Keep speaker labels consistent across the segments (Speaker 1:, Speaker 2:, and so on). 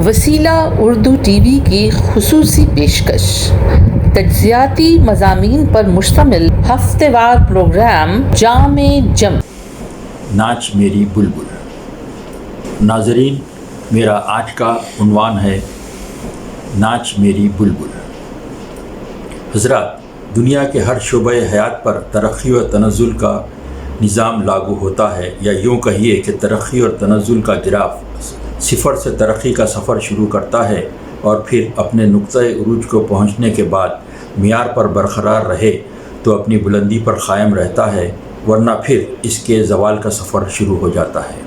Speaker 1: وسیلہ Urdu T V کی خصوصی پیشکش، تجزیاتی مضامین پر مشتمل ہفتہ وار پروگرام جام جم۔
Speaker 2: ناچ میری بلبل۔ ناظرین، میرا آج کا عنوان ہے ناچ میری بلبل۔ حضرات، دنیا کے ہر شعبہ حیات پر ترقی و تنزل کا نظام لاگو ہوتا ہے، یا یوں کہیے کہ ترقی اور تنزل کا گراف صفر سے ترقی کا سفر شروع کرتا ہے اور پھر اپنے نقطۂ عروج کو پہنچنے کے بعد معیار پر برقرار رہے تو اپنی بلندی پر قائم رہتا ہے، ورنہ پھر اس کے زوال کا سفر شروع ہو جاتا ہے۔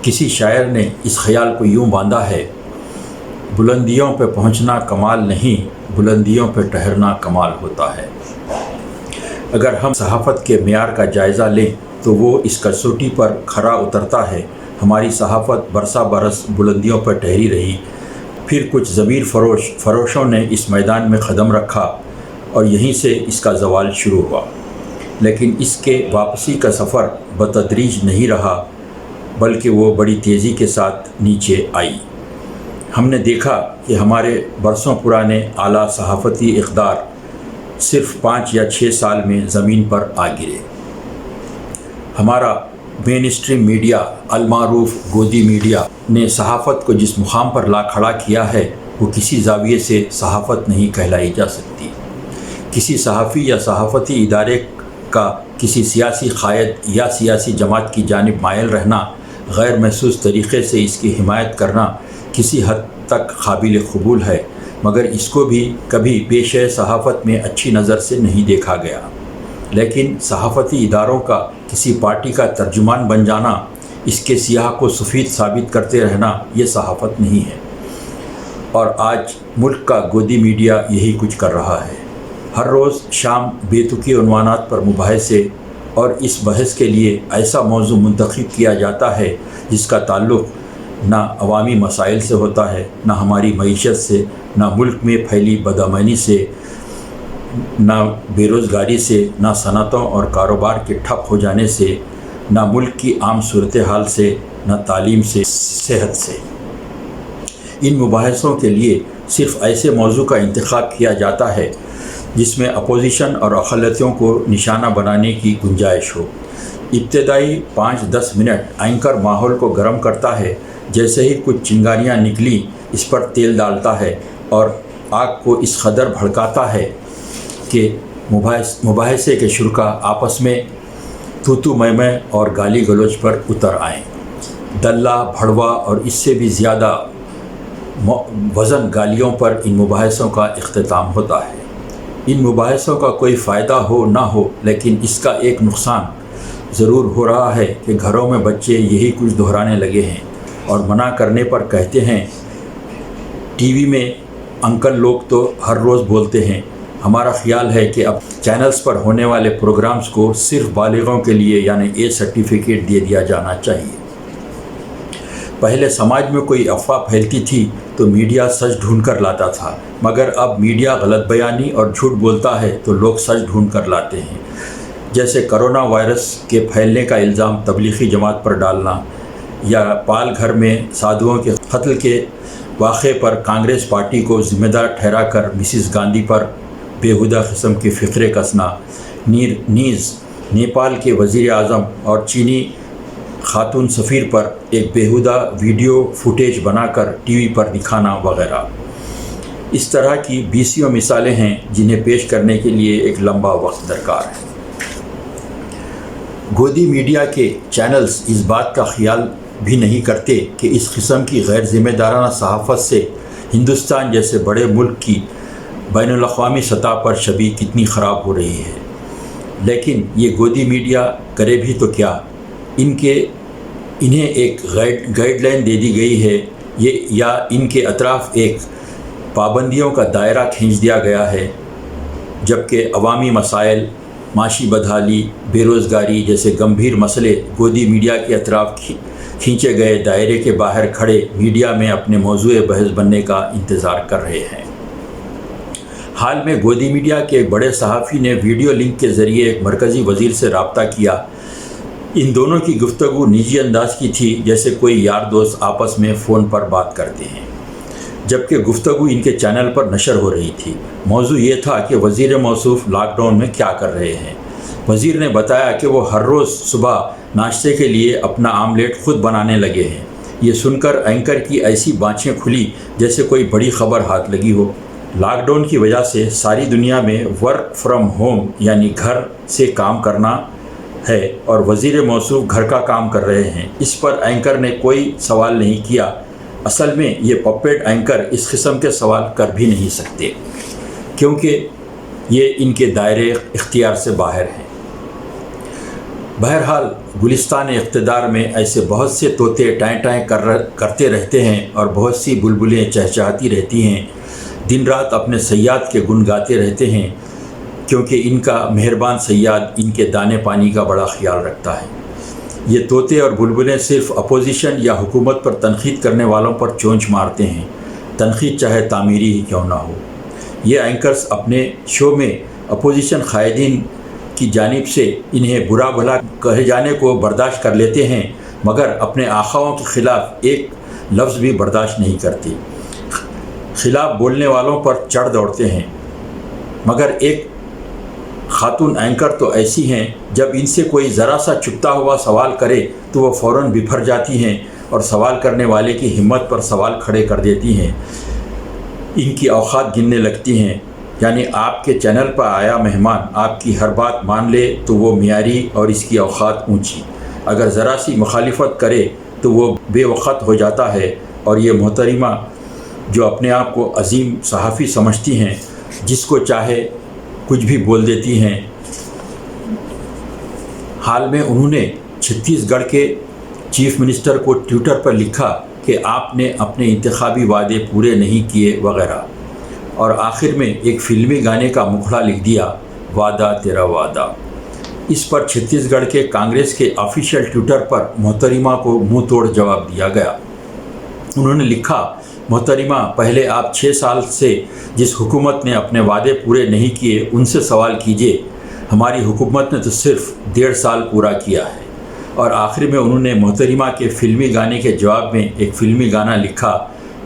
Speaker 2: کسی شاعر نے اس خیال کو یوں باندھا ہے: بلندیوں پہ پہنچنا کمال نہیں، بلندیوں پہ ٹھہرنا کمال ہوتا ہے۔ اگر ہم صحافت کے معیار کا جائزہ لیں تو وہ اس کسوٹی پر کھرا اترتا ہے۔ ہماری صحافت برسا برس بلندیوں پر ٹھہری رہی، پھر کچھ ضمیر فروشوں نے اس میدان میں قدم رکھا اور یہیں سے اس کا زوال شروع ہوا، لیکن اس کے واپسی کا سفر بتدریج نہیں رہا، بلکہ وہ بڑی تیزی کے ساتھ نیچے آئی۔ ہم نے دیکھا کہ ہمارے برسوں پرانے اعلیٰ صحافتی اقدار صرف 5 یا 6 سال میں زمین پر آ گرے۔ ہمارا مین اسٹریم میڈیا، المعروف گودی میڈیا، نے صحافت کو جس مقام پر لا کھڑا کیا ہے وہ کسی زاویے سے صحافت نہیں کہلائی جا سکتی۔ کسی صحافی یا صحافتی ادارے کا کسی سیاسی قائد یا سیاسی جماعت کی جانب مائل رہنا، غیر محسوس طریقے سے اس کی حمایت کرنا کسی حد تک قابل قبول ہے، مگر اس کو بھی کبھی پیشہ صحافت میں اچھی نظر سے نہیں دیکھا گیا۔ لیکن صحافتی اداروں کا کسی پارٹی کا ترجمان بن جانا، اس کے سیاہ کو سفید ثابت کرتے رہنا، یہ صحافت نہیں ہے۔ اور آج ملک کا گودی میڈیا یہی کچھ کر رہا ہے۔ ہر روز شام بے تکی عنوانات پر مباحثے، اور اس بحث کے لیے ایسا موضوع منتخب کیا جاتا ہے جس کا تعلق نہ عوامی مسائل سے ہوتا ہے، نہ ہماری معیشت سے، نہ ملک میں پھیلی بدامنی سے، نہ بے روزگاری سے، نہ صنعتوں اور کاروبار کے ٹھپ ہو جانے سے، نہ ملک کی عام صورتحال سے، نہ تعلیم سے، صحت سے۔ ان مباحثوں کے لیے صرف ایسے موضوع کا انتخاب کیا جاتا ہے جس میں اپوزیشن اور اقلیتوں کو نشانہ بنانے کی گنجائش ہو۔ ابتدائی 5-10 منٹ اینکر ماحول کو گرم کرتا ہے، جیسے ہی کچھ چنگاریاں نکلی اس پر تیل ڈالتا ہے اور آگ کو اس قدر بھڑکاتا ہے کہ مباحثے کے شرکا آپس میں تو میں اور گالی گلوچ پر اتر آئیں۔ دلہ، بھڑوا اور اس سے بھی زیادہ وزن گالیوں پر ان مباحثوں کا اختتام ہوتا ہے۔ ان مباحثوں کا کوئی فائدہ ہو نہ ہو، لیکن اس کا ایک نقصان ضرور ہو رہا ہے کہ گھروں میں بچے یہی کچھ دہرانے لگے ہیں اور منع کرنے پر کہتے ہیں ٹی وی میں انکل لوگ تو ہر روز بولتے ہیں۔ ہمارا خیال ہے کہ اب چینلز پر ہونے والے پروگرامز کو صرف بالغوں کے لیے یعنی اے سرٹیفکیٹ دے دیا جانا چاہیے۔ پہلے سماج میں کوئی افواہ پھیلتی تھی تو میڈیا سچ ڈھونڈ کر لاتا تھا، مگر اب میڈیا غلط بیانی اور جھوٹ بولتا ہے تو لوگ سچ ڈھونڈ کر لاتے ہیں۔ جیسے کرونا وائرس کے پھیلنے کا الزام تبلیغی جماعت پر ڈالنا، یا پال گھر میں سادھوؤں کے قتل کے واقعے پر کانگریس پارٹی کو ذمہ دار ٹھہرا کر مسز گاندھی پر بیہودہ قسم کے فقرے کسنا، نیز نیپال کے وزیر اعظم اور چینی خاتون سفیر پر ایک بیہودہ ویڈیو فوٹیج بنا کر ٹی وی پر دکھانا وغیرہ۔ اس طرح کی بیسیوں مثالیں ہیں جنہیں پیش کرنے کے لیے ایک لمبا وقت درکار ہے۔ گودی میڈیا کے چینلز اس بات کا خیال بھی نہیں کرتے کہ اس قسم کی غیر ذمہ دارانہ صحافت سے ہندوستان جیسے بڑے ملک کی بین الاقوامی سطح پر شبیہ کتنی خراب ہو رہی ہے۔ لیکن یہ گودی میڈیا کرے بھی تو کیا؟ انہیں ایک گائیڈ لائن دے دی گئی ہے، یا ان کے اطراف ایک پابندیوں کا دائرہ کھینچ دیا گیا ہے، جبکہ عوامی مسائل، معاشی بدحالی، بے روزگاری جیسے گمبھیر مسئلے گودی میڈیا کے اطراف کھینچے گئے دائرے کے باہر کھڑے میڈیا میں اپنے موضوع بحث بننے کا انتظار کر رہے ہیں۔ حال میں گودی میڈیا کے ایک بڑے صحافی نے ویڈیو لنک کے ذریعے ایک مرکزی وزیر سے رابطہ کیا۔ ان دونوں کی گفتگو نجی انداز کی تھی، جیسے کوئی یار دوست آپس میں فون پر بات کرتے ہیں۔ جبکہ گفتگو ان کے چینل پر نشر ہو رہی تھی۔ موضوع یہ تھا کہ وزیر موصوف لاک ڈاؤن میں کیا کر رہے ہیں۔ وزیر نے بتایا کہ وہ ہر روز صبح ناشتے کے لیے اپنا آملیٹ خود بنانے لگے ہیں۔ یہ سن کر اینکر کی ایسی بانچیں کھلی جیسے کوئی بڑی خبر ہاتھ لگی ہو۔ لاک ڈاؤن کی وجہ سے ساری دنیا میں ورک فرام ہوم یعنی گھر سے کام کرنا ہے اور وزیر موصوف گھر کا کام کر رہے ہیں۔ اس پر اینکر نے کوئی سوال نہیں کیا۔ اصل میں یہ پپیٹ اینکر اس قسم کے سوال کر بھی نہیں سکتے کیونکہ یہ ان کے دائرے اختیار سے باہر ہیں۔ بہرحال گلستان اقتدار میں ایسے بہت سے طوطے ٹائیں ٹائیں کرتے رہتے ہیں اور بہت سی بلبلیں چہچہاتی رہتی ہیں، دن رات اپنے صیاد کے گن گاتے رہتے ہیں کیونکہ ان کا مہربان صیاد ان کے دانے پانی کا بڑا خیال رکھتا ہے۔ یہ طوطے اور بلبلیں صرف اپوزیشن یا حکومت پر تنقید کرنے والوں پر چونچ مارتے ہیں، تنقید چاہے تعمیری ہی کیوں نہ ہو۔ یہ اینکرز اپنے شو میں اپوزیشن قائدین کی جانب سے انہیں برا بھلا کہے جانے کو برداشت کر لیتے ہیں مگر اپنے آقاؤں کے خلاف ایک لفظ بھی برداشت نہیں کرتے۔ خلاف بولنے والوں پر چڑھ دوڑتے ہیں مگر ایک خاتون اینکر تو ایسی ہیں جب ان سے کوئی ذرا سا چپتا ہوا سوال کرے تو وہ فوراً بپھر جاتی ہیں اور سوال کرنے والے کی ہمت پر سوال کھڑے کر دیتی ہیں، ان کی اوقات گننے لگتی ہیں۔ یعنی آپ کے چینل پر آیا مہمان آپ کی ہر بات مان لے تو وہ معیاری اور اس کی اوقات اونچی، اگر ذرا سی مخالفت کرے تو وہ بے وقت ہو جاتا ہے۔ اور یہ محترمہ جو اپنے آپ کو عظیم صحافی سمجھتی ہیں، جس کو چاہے کچھ بھی بول دیتی ہیں۔ حال میں انہوں نے چھتیس گڑھ کے چیف منسٹر کو ٹویٹر پر لکھا کہ آپ نے اپنے انتخابی وعدے پورے نہیں کیے وغیرہ، اور آخر میں ایک فلمی گانے کا مکھڑا لکھ دیا، وعدہ تیرا وعدہ۔ اس پر چھتیس گڑھ کے کانگریس کے آفیشیل ٹویٹر پر محترمہ کو منہ توڑ جواب دیا گیا۔ انہوں نے لکھا، محترمہ پہلے آپ 6 سال سے جس حکومت نے اپنے وعدے پورے نہیں کیے ان سے سوال کیجئے، ہماری حکومت نے تو صرف 1.5 سال پورا کیا ہے۔ اور آخر میں انہوں نے محترمہ کے فلمی گانے کے جواب میں ایک فلمی گانا لکھا،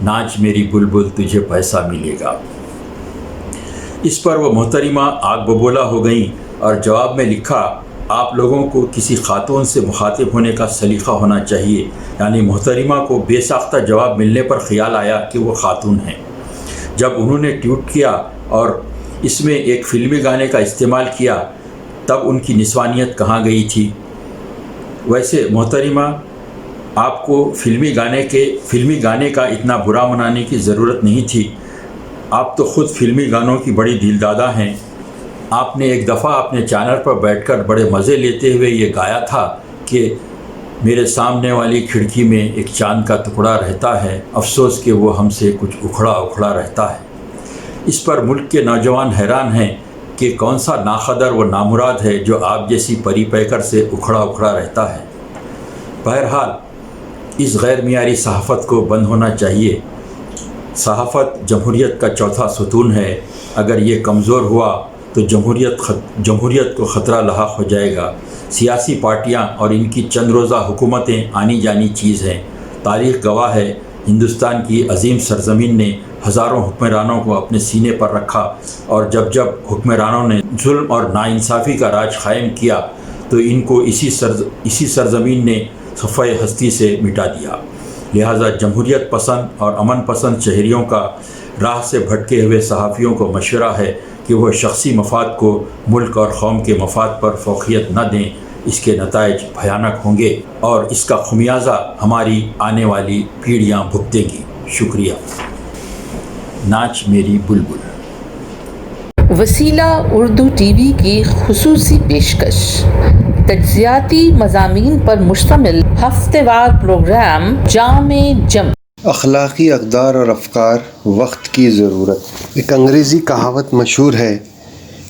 Speaker 2: ناچ میری بلبل تجھے پیسہ ملے گا۔ اس پر وہ محترمہ آگ ببولا ہو گئیں اور جواب میں لکھا، آپ لوگوں کو کسی خاتون سے مخاطب ہونے کا سلیقہ ہونا چاہیے۔ یعنی محترمہ کو بے ساختہ جواب ملنے پر خیال آیا کہ وہ خاتون ہیں۔ جب انہوں نے ٹویٹ کیا اور اس میں ایک فلمی گانے کا استعمال کیا تب ان کی نسوانیت کہاں گئی تھی؟ ویسے محترمہ آپ کو فلمی گانے کا اتنا برا منانے کی ضرورت نہیں تھی، آپ تو خود فلمی گانوں کی بڑی دلدادہ ہیں۔ آپ نے ایک دفعہ اپنے چینل پر بیٹھ کر بڑے مزے لیتے ہوئے یہ گایا تھا کہ میرے سامنے والی کھڑکی میں ایک چاند کا ٹکڑا رہتا ہے، افسوس کہ وہ ہم سے کچھ اکھڑا رہتا ہے۔ اس پر ملک کے نوجوان حیران ہیں کہ کون سا ناقدر و نامراد ہے جو آپ جیسی پری پیکر سے اکھڑا رہتا ہے۔ بہرحال اس غیر معیاری صحافت کو بند ہونا چاہیے۔ صحافت جمہوریت کا چوتھا ستون ہے، اگر یہ کمزور ہوا تو جمہوریت کو خطرہ لاحق ہو جائے گا۔ سیاسی پارٹیاں اور ان کی چند روزہ حکومتیں آنی جانی چیز ہیں۔ تاریخ گواہ ہے، ہندوستان کی عظیم سرزمین نے ہزاروں حکمرانوں کو اپنے سینے پر رکھا، اور جب حکمرانوں نے ظلم اور ناانصافی کا راج قائم کیا تو ان کو اسی سرزمین نے صفحۂ ہستی سے مٹا دیا۔ لہٰذا جمہوریت پسند اور امن پسند شہریوں کا راہ سے بھٹکے ہوئے صحافیوں کو مشورہ ہے کہ وہ شخصی مفاد کو ملک اور قوم کے مفاد پر فوقیت نہ دیں، اس کے نتائج بھیانک ہوں گے اور اس کا خمیازہ ہماری آنے والی پیڑھیاں بھگتیں گی۔ شکریہ۔ ناچ میری بلبل
Speaker 1: وسیلہ اردو ٹی وی کی خصوصی پیشکش، تجزیاتی مضامین پر مشتمل ہفتہ وار پروگرام جام جم۔
Speaker 3: اخلاقی اقدار اور افکار، وقت کی ضرورت۔ ایک انگریزی کہاوت مشہور ہے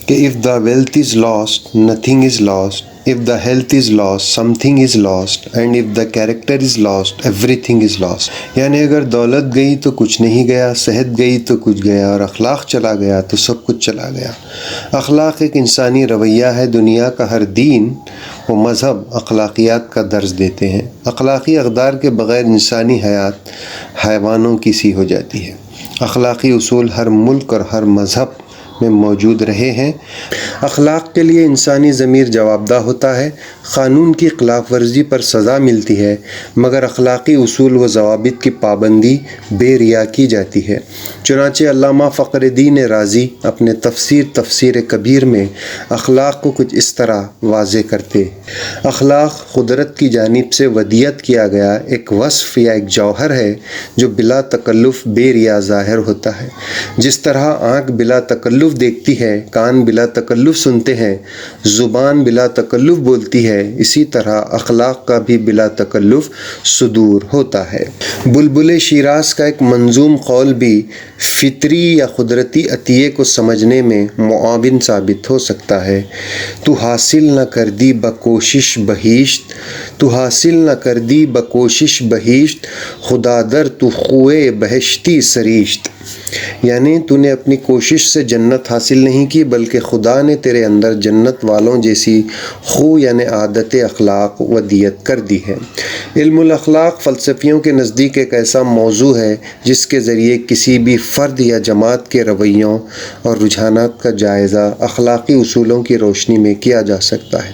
Speaker 3: کہ if the wealth is lost, nothing is lost. If the health is lost, something is lost. And if the character is lost, everything is lost. یعنی اگر دولت گئی تو کچھ نہیں گیا، صحت گئی تو کچھ گیا، اور اخلاق چلا گیا تو سب کچھ چلا گیا۔ اخلاق ایک انسانی رویہ ہے۔ دنیا کا ہر دین و مذہب اخلاقیات کا درس دیتے ہیں۔ اخلاقی اقدار کے بغیر انسانی حیات حیوانوں کی سی ہو جاتی ہے۔ اخلاقی اصول ہر ملک اور ہر مذہب میں موجود رہے ہیں۔ اخلاق کے لیے انسانی ضمیر جوابدہ ہوتا ہے، قانون کی خلاف ورزی پر سزا ملتی ہے، مگر اخلاقی اصول و ضوابط کی پابندی بے ریا کی جاتی ہے۔ چنانچہ علامہ فخر الدین رازی اپنے تفسیر کبیر میں اخلاق کو کچھ اس طرح واضح کرتے: اخلاق قدرت کی جانب سے ودیعت کیا گیا ایک وصف یا ایک جوہر ہے جو بلا تکلف بے ریا ظاہر ہوتا ہے۔ جس طرح آنکھ بلا تکلف دیکھتی ہے، کان بلا تکلف سنتے ہیں، زبان بلا تکلف بولتی ہے، اسی طرح اخلاق کا بھی بلا تکلف صدور ہوتا ہے۔ بلبل شیراز کا ایک منظوم قول بھی فطری یا قدرتی عطیے کو سمجھنے میں معاون ثابت ہو سکتا ہے: تو حاصل نہ کردی بکوشش بہشت، تو حاصل نہ کردی بکوشش بہشت، خدا در تو خوئے بہشتی سریشت۔ یعنی تو نے اپنی کوشش سے جنت حاصل نہیں کی، بلکہ خدا نے تیرے اندر جنت والوں جیسی خو یعنی عادت اخلاق ودیعت کر دی ہے۔ علم الاخلاق فلسفیوں کے نزدیک ایک ایسا موضوع ہے جس کے ذریعے کسی بھی فرد یا جماعت کے رویوں اور رجحانات کا جائزہ اخلاقی اصولوں کی روشنی میں کیا جا سکتا ہے۔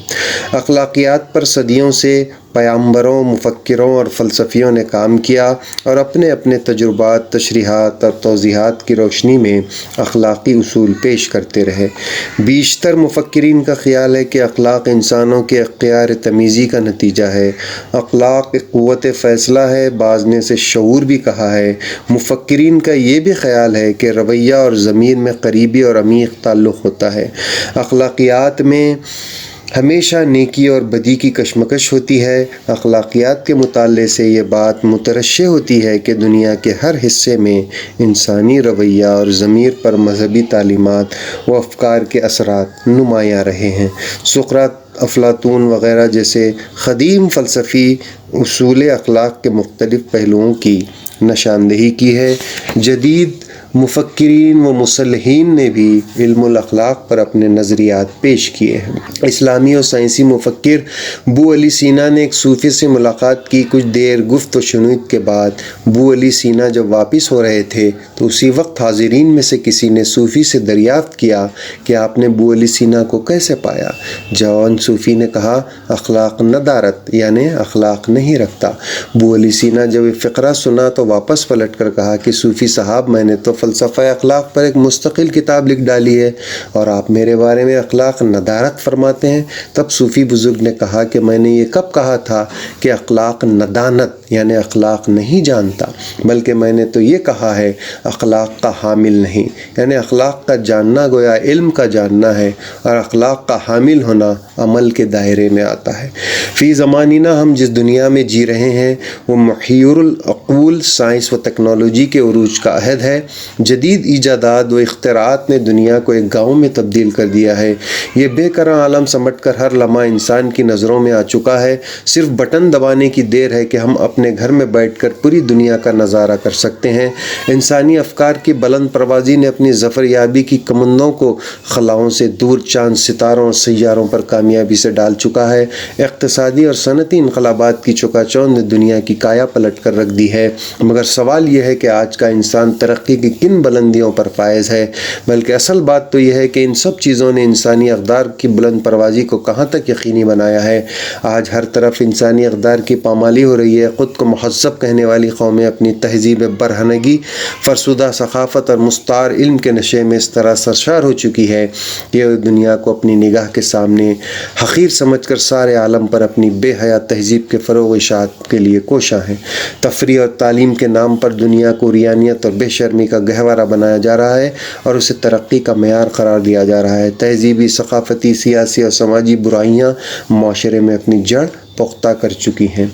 Speaker 3: اخلاقیات پر صدیوں سے پیامبروں، مفکروں اور فلسفیوں نے کام کیا اور اپنے اپنے تجربات، تشریحات اور توضیحات کی روشنی میں اخلاقی اصول پیش کرتے رہے۔ بیشتر مفکرین کا خیال ہے کہ اخلاق انسانوں کے اختیار تمیزی کا نتیجہ ہے۔ اخلاق ایک قوت فیصلہ ہے، بعض نے اسے شعور بھی کہا ہے۔ مفکرین کا یہ بھی خیال ہے کہ رویہ اور ضمیر میں قریبی اور عمیق تعلق ہوتا ہے۔ اخلاقیات میں ہمیشہ نیکی اور بدی کی کشمکش ہوتی ہے۔ اخلاقیات کے مطالعے سے یہ بات مترشح ہوتی ہے کہ دنیا کے ہر حصے میں انسانی رویہ اور ضمیر پر مذہبی تعلیمات و افکار کے اثرات نمایاں رہے ہیں۔ سقراط، افلاطون وغیرہ جیسے قدیم فلسفی اصول اخلاق کے مختلف پہلوؤں کی نشاندہی کی ہے۔ جدید مفکرین و مصلحین نے بھی علم الاخلاق پر اپنے نظریات پیش کیے ہیں۔ اسلامی اور سائنسی مفکر ابو علی سینا نے ایک صوفی سے ملاقات کی۔ کچھ دیر گفت و شنود کے بعد ابو علی سینا جب واپس ہو رہے تھے تو اسی وقت حاضرین میں سے کسی نے صوفی سے دریافت کیا کہ آپ نے ابو علی سینا کو کیسے پایا؟ جوان صوفی نے کہا: اخلاق ندارت، یعنی اخلاق نہیں رکھتا۔ ابو علی سینا جب یہ فقرہ سنا تو واپس پلٹ کر کہا کہ صوفی صاحب، میں نے تو فلسفہ اخلاق پر ایک مستقل کتاب لکھ ڈالی ہے اور آپ میرے بارے میں اخلاق ندارت فرماتے ہیں۔ تب صوفی بزرگ نے کہا کہ میں نے یہ کب کہا تھا کہ اخلاق ندانت یعنی اخلاق نہیں جانتا، بلکہ میں نے تو یہ کہا ہے اخلاق کا حامل نہیں، یعنی اخلاق کا جاننا گویا علم کا جاننا ہے اور اخلاق کا حامل ہونا عمل کے دائرے میں آتا ہے۔ فی زماننا ہم جس دنیا میں جی رہے ہیں وہ محیر العقول سائنس و ٹیکنالوجی کے عروج کا عہد ہے۔ جدید ایجادات و اختراعات نے دنیا کو ایک گاؤں میں تبدیل کر دیا ہے۔ یہ بے کراں عالم سمٹ کر ہر لمحہ انسان کی نظروں میں آ چکا ہے۔ صرف بٹن دبانے کی دیر ہے کہ ہم اپنے گھر میں بیٹھ کر پوری دنیا کا نظارہ کر سکتے ہیں۔ انسانی افکار کی بلند پروازی نے اپنی ظفر یابی کی کمندوں کو خلاؤں سے دور چاند، ستاروں اور سیاروں پر کامیابی سے ڈال چکا ہے۔ اقتصادی اور صنعتی انقلابات کی چکاچوند نے دنیا کی کایا پلٹ کر رکھ دی ہے۔ مگر سوال یہ ہے کہ آج کا انسان ترقی کی کن بلندیوں پر فائز ہے؟ بلکہ اصل بات تو یہ ہے کہ ان سب چیزوں نے انسانی اقدار کی بلند پروازی کو کہاں تک یقینی بنایا ہے۔ آج ہر طرف انسانی اقدار کی پامالی ہو رہی ہے۔ خود کو مہذب کہنے والی قومیں اپنی تہذیب برہنگی، فرسودہ ثقافت اور مستعار علم کے نشے میں اس طرح سرشار ہو چکی ہے کہ دنیا کو اپنی نگاہ کے سامنے حقیر سمجھ کر سارے عالم پر اپنی بے حیا تہذیب کے فروغ و اشاعت کے لیے کوشاں ہیں۔ تفریح اور تعلیم کے نام پر دنیا کو ریانیت اور بے شرمی کا گہوارہ بنایا جا رہا ہے اور اسے ترقی کا معیار قرار دیا جا رہا ہے۔ تہذیبی، ثقافتی، سیاسی اور سماجی برائیاں معاشرے میں اپنی جڑ پختہ کر چکی ہیں۔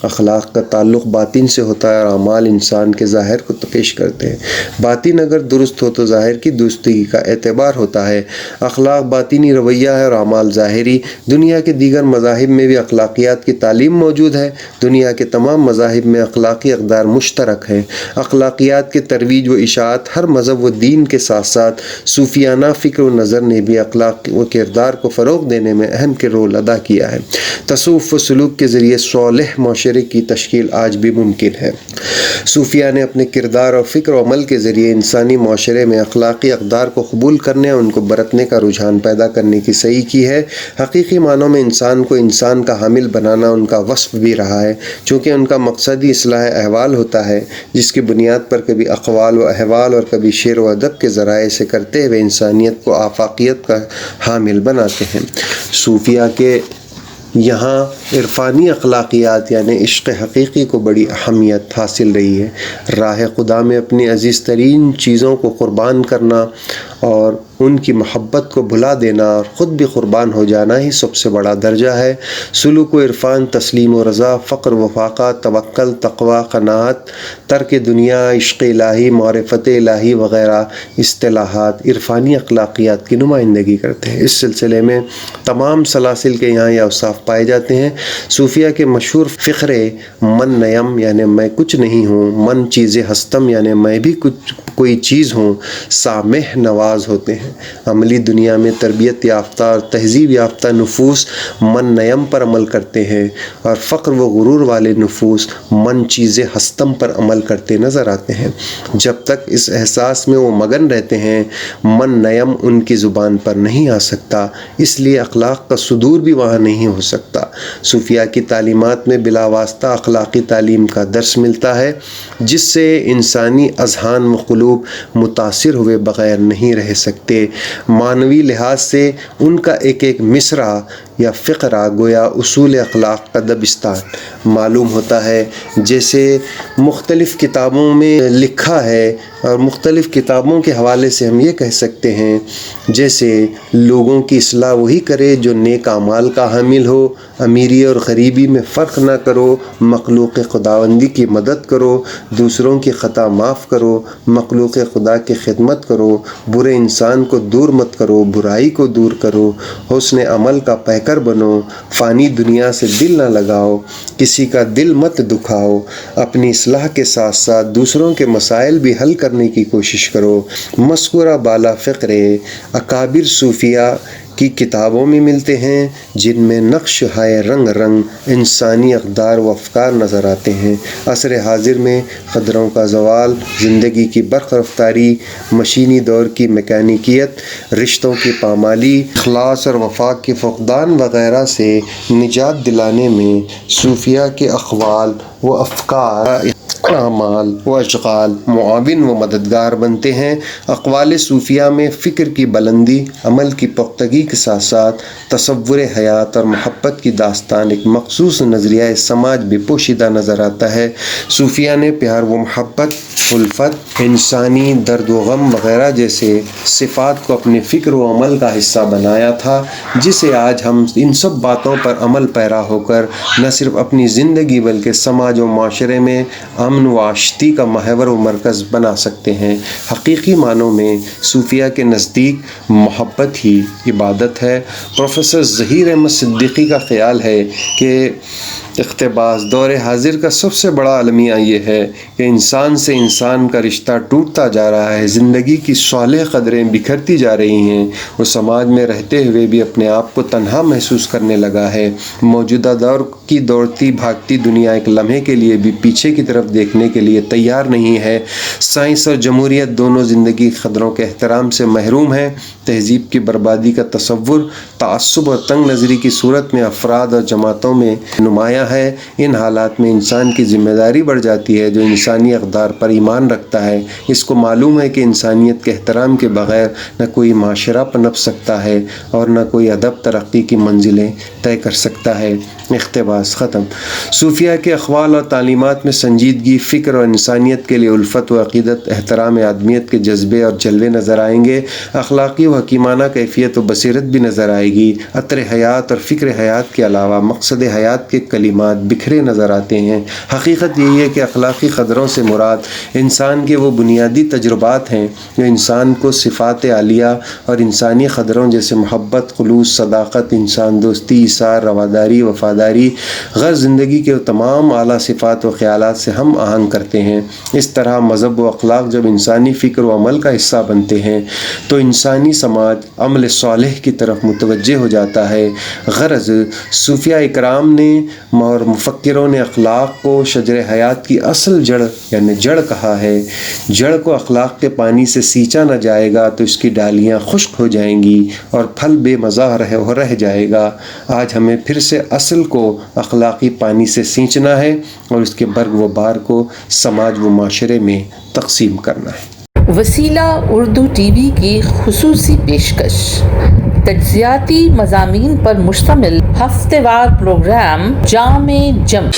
Speaker 3: اخلاق کا تعلق باطن سے ہوتا ہے اور اعمال انسان کے ظاہر کو پیش کرتے ہیں۔ باطن اگر درست ہو تو ظاہر کی درستگی کا اعتبار ہوتا ہے۔ اخلاق باطنی رویہ ہے اور اعمال ظاہری۔ دنیا کے دیگر مذاہب میں بھی اخلاقیات کی تعلیم موجود ہے۔ دنیا کے تمام مذاہب میں اخلاقی اقدار مشترک ہیں۔ اخلاقیات کے ترویج و اشاعت ہر مذہب و دین کے ساتھ ساتھ صوفیانہ فکر و نظر نے بھی اخلاق و کردار کو فروغ دینے میں اہم رول ادا کیا ہے۔ تصوف و سلوک کے ذریعے صالح معاشرے کی تشکیل آج بھی ممکن ہے۔ صوفیہ نے اپنے کردار اور فکر و عمل کے ذریعے انسانی معاشرے میں اخلاقی اقدار کو قبول کرنے اور ان کو برتنے کا رجحان پیدا کرنے کی صحیح کی ہے۔ حقیقی معنوں میں انسان کو انسان کا حامل بنانا ان کا وصف بھی رہا ہے، چونکہ ان کا مقصد ہی اصلاح احوال ہوتا ہے، جس کی بنیاد پر کبھی اقوال و احوال اور کبھی شعر و ادب کے ذرائع سے کرتے ہوئے انسانیت کو آفاقیت کا حامل بناتے ہیں۔ صوفیہ کے یہاں عرفانی اخلاقیات یعنی عشق حقیقی کو بڑی اہمیت حاصل رہی ہے۔ راہ خدا میں اپنی عزیز ترین چیزوں کو قربان کرنا اور ان کی محبت کو بھلا دینا اور خود بھی قربان ہو جانا ہی سب سے بڑا درجہ ہے۔ سلوک و عرفان، تسلیم و رضا، فقر و فاقہ، توکل، تقوی، قناعت، ترک دنیا، عشق الہی، معرفت الہی وغیرہ اصطلاحات عرفانی اخلاقیات کی نمائندگی کرتے ہیں۔ اس سلسلے میں تمام سلاسل کے یہاں یہ اوصاف پائے جاتے ہیں۔ صوفیہ کے مشہور فقرے من نیم یعنی میں کچھ نہیں ہوں، من چیز ہستم یعنی میں بھی کوئی چیز ہوں، سامح نواز ہوتے ہیں۔ عملی دنیا میں تربیت یافتہ اور تہذیب یافتہ نفوس من نیم پر عمل کرتے ہیں اور فقر و غرور والے نفوس من چیز ہستم پر عمل کرتے نظر آتے ہیں۔ جب تک اس احساس میں وہ مگن رہتے ہیں، من نیم ان کی زبان پر نہیں آ سکتا، اس لیے اخلاق کا صدور بھی وہاں نہیں ہو سکتا۔ صوفیہ کی تعلیمات میں بلا واسطہ اخلاقی تعلیم کا درس ملتا ہے، جس سے انسانی اذہان و قلوب متاثر ہوئے بغیر نہیں رہ سکتے۔ معنوی لحاظ سے ان کا ایک ایک مصرع یا فقرہ گویا اصول اخلاق کا دبستان معلوم ہوتا ہے۔ جیسے مختلف کتابوں میں لکھا ہے اور مختلف کتابوں کے حوالے سے ہم یہ کہہ سکتے ہیں، جیسے لوگوں کی اصلاح وہی کرے جو نیک اعمال کا حامل ہو، امیری اور غریبی میں فرق نہ کرو، مخلوق خداوندی کی مدد کرو، دوسروں کی خطا معاف کرو، مخلوق خدا کی خدمت کرو، برے انسان کو دور مت کرو، برائی کو دور کرو، حسن عمل کا پیکر بنو، فانی دنیا سے دل نہ لگاؤ، کسی کا دل مت دکھاؤ، اپنی اصلاح کے ساتھ ساتھ دوسروں کے مسائل بھی حل کرنے کی کوشش کرو۔ مذکورہ بالا فقرے اکابر صوفیہ کی کتابوں میں ملتے ہیں، جن میں نقش ہائے رنگ رنگ انسانی اقدار و افکار نظر آتے ہیں۔ عصر حاضر میں قدروں کا زوال، زندگی کی برق رفتاری، مشینی دور کی میکینیکیت، رشتوں کی پامالی، اخلاص اور وفا کے فقدان وغیرہ سے نجات دلانے میں صوفیہ کے اقوال و افکار، اعمال و اشغال معاون و مددگار بنتے ہیں۔ اقوال صوفیہ میں فکر کی بلندی، عمل کی پختگی کے ساتھ ساتھ تصور حیات اور محبت کی داستان، ایک مخصوص نظریہ سماج بھی پوشیدہ نظر آتا ہے۔ صوفیہ نے پیار و محبت، الفت، انسانی درد و غم وغیرہ جیسے صفات کو اپنے فکر و عمل کا حصہ بنایا تھا، جسے آج ہم ان سب باتوں پر عمل پیرا ہو کر نہ صرف اپنی زندگی بلکہ سماج و معاشرے میں امن و آشتی کا محور و مرکز بنا سکتے ہیں۔ حقیقی معنوں میں صوفیہ کے نزدیک محبت ہی عبادت ہے۔ پروفیسر ظہیر احمد صدیقی کا خیال ہے کہ اقتباس دور حاضر کا سب سے بڑا المیہ یہ ہے کہ انسان سے انسان کا رشتہ ٹوٹتا جا رہا ہے، زندگی کی صالح قدریں بکھرتی جا رہی ہیں، وہ سماج میں رہتے ہوئے بھی اپنے آپ کو تنہا محسوس کرنے لگا ہے۔ موجودہ دور کی دوڑتی بھاگتی دنیا ایک لمحے کے لیے بھی پیچھے کی طرف دیکھنے کے لیے تیار نہیں ہے۔ سائنس اور جمہوریت دونوں زندگی کی قدروں کے احترام سے محروم ہیں۔ تہذیب کی بربادی کا تصور تعصب اور تنگ نظری کی صورت میں افراد اور جماعتوں میں نمایاں ہے۔ ان حالات میں انسان کی ذمہ داری بڑھ جاتی ہے جو انسانی اقدار پر ایمان رکھتا ہے۔ اس کو معلوم ہے کہ انسانیت کے احترام کے بغیر نہ کوئی معاشرہ پنپ سکتا ہے اور نہ کوئی ادب ترقی کی منزلیں طے کر سکتا ہے۔ اقتباس ختم۔ صوفیہ کے اقوال اور تعلیمات میں سنجیدگی، فکر اور انسانیت کے لیے الفت و عقیدت، احترام آدمیت کے جذبے اور جلوے نظر آئیں گے۔ اخلاقی و حکیمانہ کیفیت و بصیرت بھی نظر آئے گی۔ عطر حیات اور فکر حیات کے علاوہ مقصد حیات کے کلمات بکھرے نظر آتے ہیں۔ حقیقت یہی ہے کہ اخلاقی قدروں سے مراد انسان کے وہ بنیادی تجربات ہیں جو انسان کو صفات عالیہ اور انسانی قدروں جیسے محبت، خلوص، صداقت، انسان دوستی، ایثار، رواداری، وفاداری وفاداری غرض زندگی کے تمام اعلیٰ صفات و خیالات سے ہم آہنگ کرتے ہیں۔ اس طرح مذہب و اخلاق جب انسانی فکر و عمل کا حصہ بنتے ہیں تو انسانی سماج عمل صالح کی طرف متوجہ ہو جاتا ہے۔ غرض صوفیہ اکرام نے اور مفکروں نے اخلاق کو شجر حیات کی اصل جڑ یعنی جڑ کہا ہے۔ جڑ کو اخلاق کے پانی سے سینچا نہ جائے گا تو اس کی ڈالیاں خشک ہو جائیں گی اور پھل بے مزہ رہ جائے گا۔ آج ہمیں پھر سے اصل کو اخلاقی پانی سے سینچنا ہے اور اس کے برگ و بار کو سماج و معاشرے میں تقسیم کرنا ہے۔
Speaker 1: وسیلہ اردو ٹی وی کی خصوصی پیشکش، تجزیاتی مضامین پر مشتمل ہفتہ وار پروگرام جام جم